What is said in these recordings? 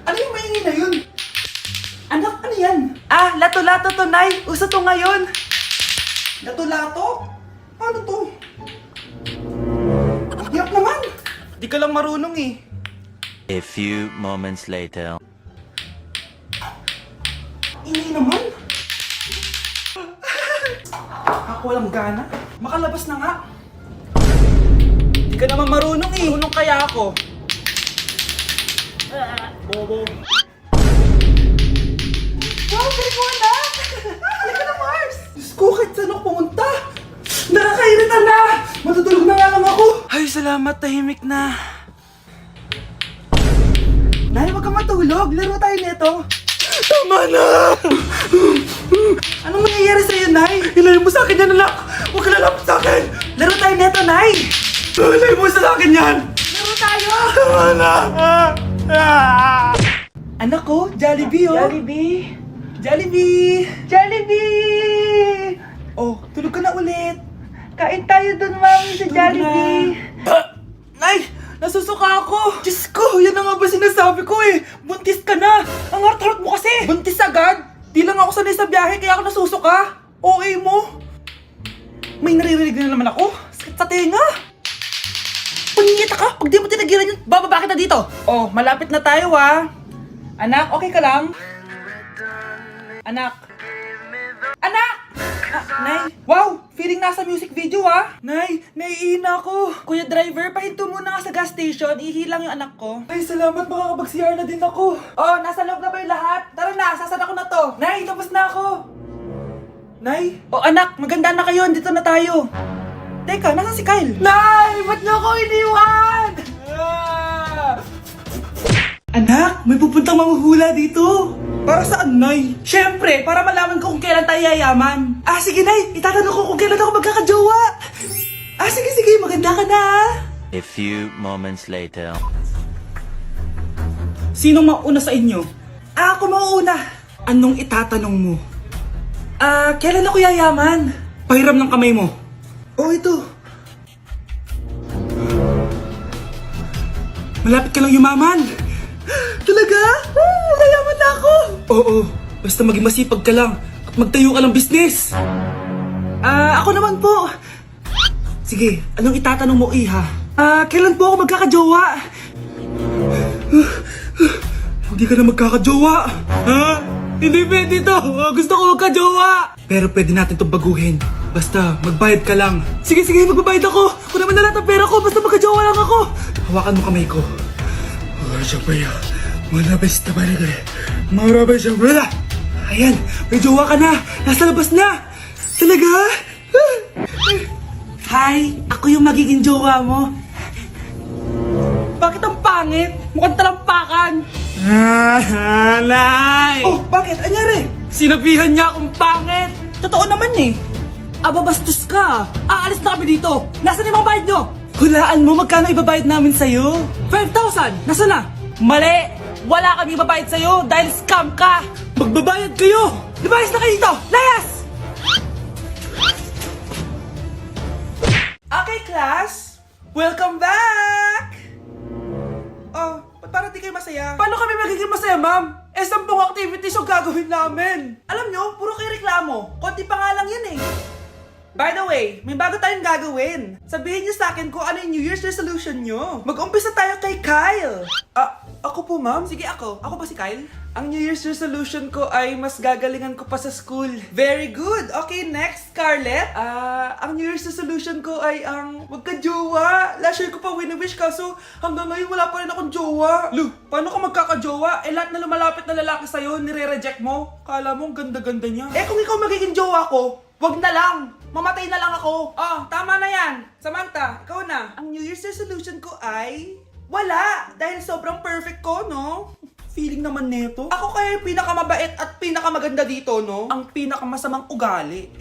Ano yung maingay na yun? Anak, ano yan? Ah, lato-lato to, Nay. Uso to ngayon. Lato-lato? Paano to? Hirap naman. Di ka lang marunong eh. A few moments later. Ingay naman. Ako walang gana. Makalabas na nga. Di ka naman marunong eh. Marunong kaya ako. Bobo. Wow, galing mo anak! Halika na, Mars! Diyos ko, kahit saan ako pumunta! Nakakairita na! Matutulog na nga lang ako! Ay, salamat, tahimik na. Nay, wag kang matulog. Laro tayo nito. Tama na! Anong nangyayari sa'yo, Nay? Ilayo mo sa akin yan, anak! Huwag ka lalapit sa akin! Laro tayo nito, Nay! Ilayo mo sa akin yan! Laro tayo! Tama na! Anak ko, Jollibee oh! Jollibee! Jollibee! Jollibee! Oh, tulog ka na ulit! Kain tayo dun, Mami, sa Jollibee! Nay! Nasusuka ako! Diyos ko! Yan na nga ba sinasabi ko eh! Buntis ka na! Ang harot-harot mo kasi! Buntis agad? Di lang ako sanay sa biyahe kaya ako nasusuka! Okay mo? May naririnig na naman ako! Sakit sa tenga! Pangingita ka! Pag di mo tinagilan yun, bababa kita dito! Oh, malapit na tayo ah! Anak, okay ka lang? Anak! Anak! Nay! Wow! Feeling nasa music video ah! Nay! Naiihina ako! Kuya driver, pahinto muna nga sa gas station. Ihilang yung anak ko. Ay, salamat! Makakapag-CR na din ako. Oh, nasa loob na ba yung lahat? Tara na! Sasad ako na to! Nay! Tapos na ako! Nay! Oh, anak! Maganda na kayo! Dito na tayo! Teka, nasa si Kyle? Nay! Ba't niyo ako iniwan? Anak! May pupuntang manghuhula dito! Para saan, Nay? Siyempre, para malaman ko kung kailan tayo yayaman. Ah, sige, Nay. Itatanong ko kung kailan ako magkakajowa. Ah, sige, sige. Maganda ka na. A few moments later. Sinong mauna sa inyo? Ah, ako mauuna. Anong itatanong mo? Ah, kailan ako yayaman? Pahiram ng kamay mo. Oh, ito. Malapit ka lang yumaman. Talaga? Mayaman na ako! Oo, basta maging masipag ka lang at magtayo ka ng business. Ah, ako naman po. Sige, anong itatanong mo, Iha? Ah, kailan po ako magkakajowa? Hindi ka na magkakajowa. Ha? Hindi pwede to. Gusto ko magkajowa. Pero pwede natin itong baguhin. Basta, magbayad ka lang. Sige, sige, magbabayad ako. Kung naman na lahat ang pera ko, basta magkajowa lang ako. Hawakan mo kamay ko. Sabaya, malabas na balik eh. Marabas ang wala. Ayan, may jowa ka na. Nasa labas na. Talaga? Hi, ako yung magiging jowa mo. Bakit ang pangit? Mukhang talampakan. Nay! Oh, bakit? Anyari? Sinabihan niya akong pangit. Totoo naman eh. Aba, bastos ka. Aalis na kami dito. Nasaan yung mga bayad nyo? Hulaan mo magkano ibabayad namin sa'yo? 5,000! Nasaan na? Mali! Wala kami ibabayad sa'yo dahil scam ka! Magbabayad kayo! Lumayas na kayo dito! Layas! Okay, class! Welcome back! Oh, ba't parang di kayo masaya? Paano kami magiging masaya, ma'am? 10 activities yung gagawin namin! Alam nyo, puro kayo reklamo. Konti pa nga lang yun eh. By the way, may bago tayong gagawin. Sabihin niyo sa akin kung ano yung New Year's resolution niyo. Mag-umpisa tayo kay Kyle. Ako po, ma'am? Sige, ako. Ako ba si Kyle? Ang New Year's resolution ko ay mas gagalingan ko pa sa school. Very good. Okay, next, Scarlett. Ang New Year's resolution ko ay ang magka-jowa. Last year ko pa wini-wish kaso hanggang ngayon wala pa rin akong jowa. Lu, paano ka magkaka-jowa? Eh, lahat na lumalapit na lalaki sa'yo, nire-reject mo. Kala mo, ang ganda-ganda niya. Eh, kung ikaw magiging jowa ko, wag na lang. Mamatay na lang ako. Oh, tama na yan. Samantha, ikaw na. Ang New Year's resolution ko ay wala. Dahil sobrang perfect ko, no? Feeling naman neto. Ako kaya yung pinakamabait at pinakamaganda dito, no? Ang pinakamasamang ugali.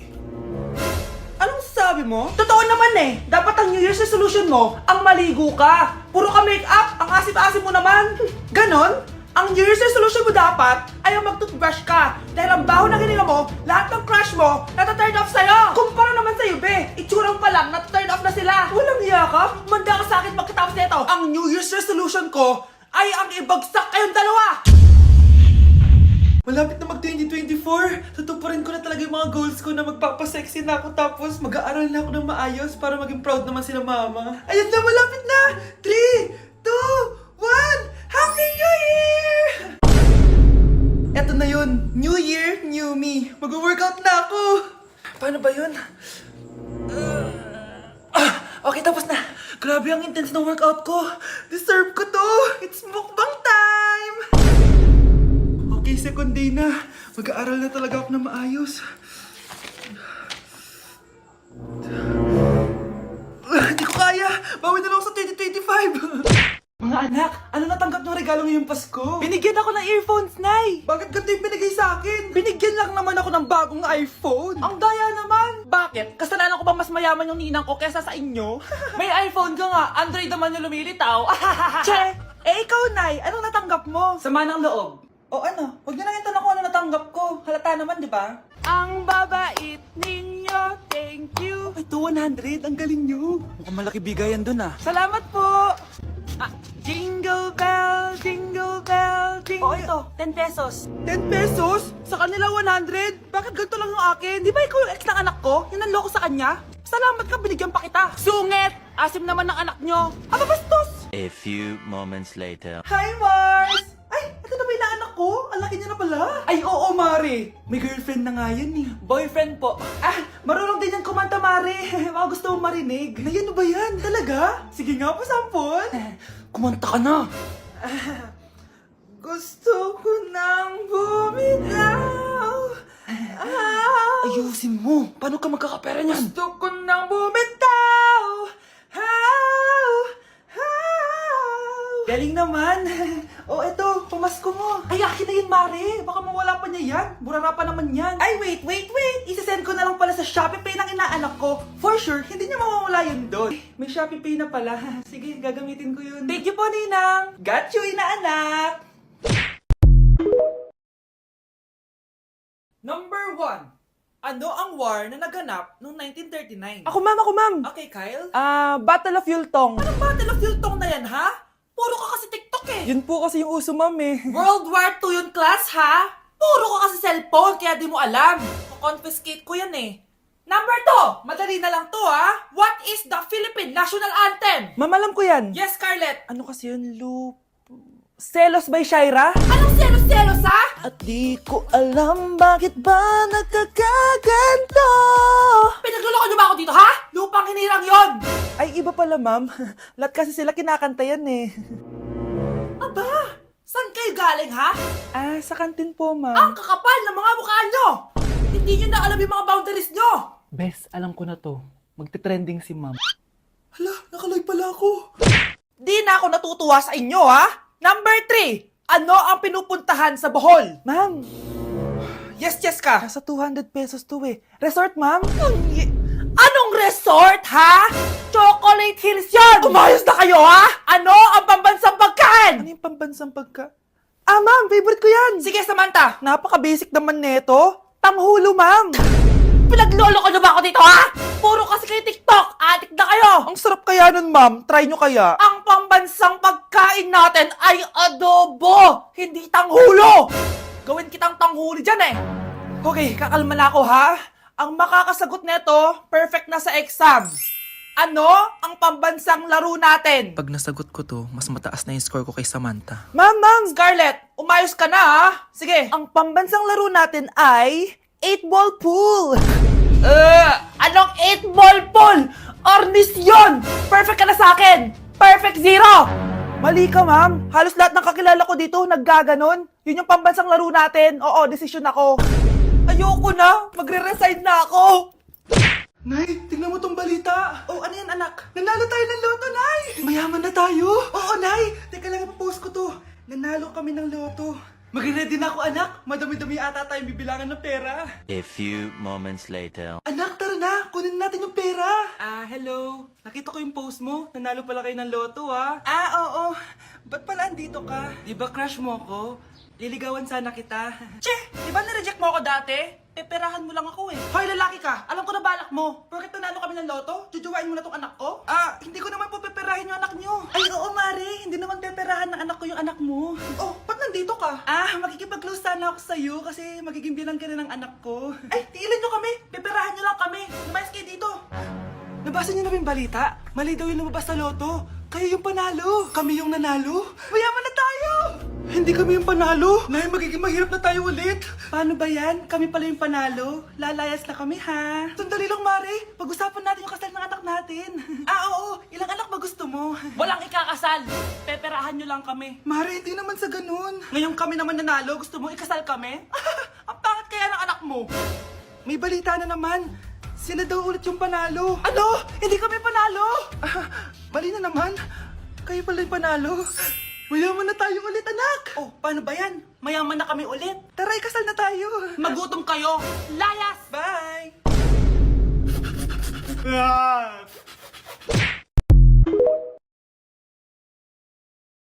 Anong sabi mo? Totoo naman eh. Dapat ang New Year's resolution mo, ang maligo ka. Puro ka make-up. Ang asim-asim mo naman. Ganon? Ang New Year's resolution mo dapat ay ang mag-toothbrush ka. Dahil ang baho na hininga mo, lahat ng crush mo, nata-turn off sa'yo. Kumpara naman sa'yo, be. Itsurang pa lang, nata-turn off na sila. Walang iya ka? Manda ka sa akin pagkatapos nito. Ang New Year's resolution ko ay ang ibagsak kayong dalawa! Malapit na mag-2024. Tutuparin ko na talaga yung mga goals ko na magpapasexy na ako tapos mag-aaral na ako ng maayos para maging proud naman sila mama. Ayan na, malapit na! 3, 2, 1! Happy New Year! Eto na yun. New Year, new me. Mag-workout na ako. Paano ba yun? Okay, tapos na. Grabe ang intense ng workout ko. Deserve ko to. It's mukbang time! Okay, second day na. Mag-aaral na talaga ako na maayos. Hindi ko kaya. Bawi na lang ako sa 2025. Mga anak, ano natanggap ng regalo ngayong Pasko? Binigyan ako ng earphones, Nay! Bakit ganito yung binigay sa akin? Binigyan lang naman ako ng bagong iPhone. Ang daya naman! Bakit? Kasalanan ko ba mas mayaman yung ninang ko kesa sa inyo? May iPhone ka nga, Android naman yung lumilitaw. Che! Ikaw, Nay, anong natanggap mo? Sama ng loob. O ano? Huwag niyo na yung tanong ko ano natanggap ko. Halata naman, di ba? Ang babait ninyo, thank you. Ay, 200, ang galing nyo. Mukhang malaki bigayan dun ah. Salamat po! Jingle bell, jingle bell, jingle... Oh, ito, 10 pesos. 10 pesos? Sa kanila 100? Bakit ganito lang yung akin? Di ba ikaw yung ex ng anak ko? Yung nanloko sa kanya? Salamat ka, binigyan pa kita. Sungit! Asim naman ng anak nyo. Aba, bastos! A few moments later. Hi, Mars! Ay, ito na ba yung anak ko? Ang laki niya na pala. Ay, oo, Mari. May girlfriend na nga yan eh. Boyfriend po. Ah, marunong din yan kumanta, Mari. Mga gusto mong marinig. Na yan ba yan? Talaga? Sige nga, pasampon. Kumanta ka na. Gusto ko nang bumitaw. Ayusin mo. Paano ka magkakapera niyan? Gusto ko nang bumitaw. Galing naman. Oh, eto, pamasko mo. Ay, akin na yun, Mare. Baka mawala pa niya yan. Burara pa naman yan. Ay, wait. Isasend ko na lang pala sa Shopee Pay ng inaanak ko. For sure, hindi niya mawawala yun doon. May Shopee Pay na pala. Sige, gagamitin ko yun. Thank you po, Ninang. Got you, inaanak. Number 1. Ano ang war na naganap noong 1939? Ako, ma'am. Okay, Kyle. Battle of Yultong. Anong Battle of Yultong na yan, ha? Puro ka kasi TikTok eh. Yun po kasi yung uso, ma'am eh. World War II yun, class, ha? Puro ka kasi cellphone, kaya di mo alam. Confiscate ko yan eh. Number 2, madali na lang to, ha? What is the Philippine National Anthem? Ma'am, alam ko yan. Yes, Scarlett. Ano kasi yun, Selos by Shaira? Anong selos, ha? At di ko alam bakit ba nagkakaganto. Pinagluloko niyo ba ako dito, ha? Lupang hinirang yon. Ay, iba pala, ma'am. Lahat kasi sila kinakanta yan eh. Aba, saan kayo galing, ha? Sa kantin po, ma'am. Ang kakapal ng mga mukha nyo! Hindi nyo na alam yung mga boundaries nyo! Bes, alam ko na to. Magte-trending si ma'am. Hala, nakalive pala ako. Di na ako natutuwa sa inyo, ha? Number 3, ano ang pinupuntahan sa Bohol? Ma'am. Yes ka. Nasa 200 pesos to eh. Resort, ma'am? Anong resort, ha? Chocolate Hills yun! Umayos na kayo, ha? Ano ang pambansang pagkain? Ano yung pambansang pagkain? Ma'am, favorite ko yan. Sige, Samantha. Napaka-basic naman neto. Tanghulo, ma'am. Pinaglolo ko na ba ako dito, ha? Puro kasi kayo TikTok. Adik na kayo. Ang sarap kaya nun, ma'am. Try nyo kaya. Ang pambansang pagkain natin ay adobo, hindi tanghulo. Gawin kitang tanghuli dyan eh. Okay, kakalma na ako, ha? Ang makakasagot neto, perfect na sa exam. Ano ang pambansang laro natin? Pag nasagot ko to, mas mataas na yung score ko kay Samantha. Ma'am! Scarlett, umayos ka na, ha? Sige. Ang pambansang laro natin ay 8-ball pool. Anong 8-ball pool? Ornis yun! Perfect ka na sa akin! Perfect 0! Mali ka, ma'am. Halos lahat ng kakilala ko dito naggaganon. Yun yung pambansang laro natin. Oo, desisyon ako. Ayoko na. Magre-resign na ako. Nay, tingnan mo tong balita. Oh, ano yan, anak? Nanalo tayo ng loto, Nay! Mayaman na tayo? Oo, Nay! Teka lang, ipapost ko to. Nanalo kami ng loto. Mag-ready na ako, anak. Madami-dami ata tayong bibilangan ng pera. A few moments later. Anak, tara na. Kunin natin yung pera. Hello. Nakita ko yung post mo. Nanalo pala kayo ng loto, ha? Oo. Ba't pala andito ka? Di ba crush mo ko? Liligawan sana kita. Che, di ba nireject mo ako dati? Peperahan mo lang ako eh. Hoy, lalaki ka! Alam ko na balak mo. Porket nanalo kami ng loto, jujuwain mo na tong anak ko? Hindi ko naman po peperahin yung anak nyo. Ay, oo, Mare. Hindi naman peperahan ng anak ko yung anak mo. Oh, ba't nandito ka? Makikipag-close sana ako sa'yo kasi magiging bilang ka na ng anak ko. Ay, tiilan nyo kami. Peperahan nyo lang kami. Lumayas kayo dito. Nabasa niyo na ba yung balita? Mali daw yung lumabas sa loto. Kayo yung panalo. Kami yung nanalo. Mayaman na tayo! Hindi kami yung panalo. Nay, magiging mahirap na tayo ulit. Paano ba yan? Kami pala yung panalo. Lalayas na kami, ha? Sandali lang, Mare. Pag-usapan natin yung kasal ng anak natin. Oo. Ilang anak ba gusto mo? Walang ikakasal. Peperahan nyo lang kami. Mare, hindi naman sa ganun. Ngayon kami naman nanalo. Gusto mo ikasal kami? Ang pangit kaya ng anak mo. May balita na naman. Sila daw ulit yung panalo. Ano? Hindi kami panalo! Mali na naman. Kayo pala yung panalo. Mayaman na tayo ulit, anak! Oh, paano ba yan? Mayaman na kami ulit. Tara, kasal na tayo. Magutom kayo. Layas! Bye!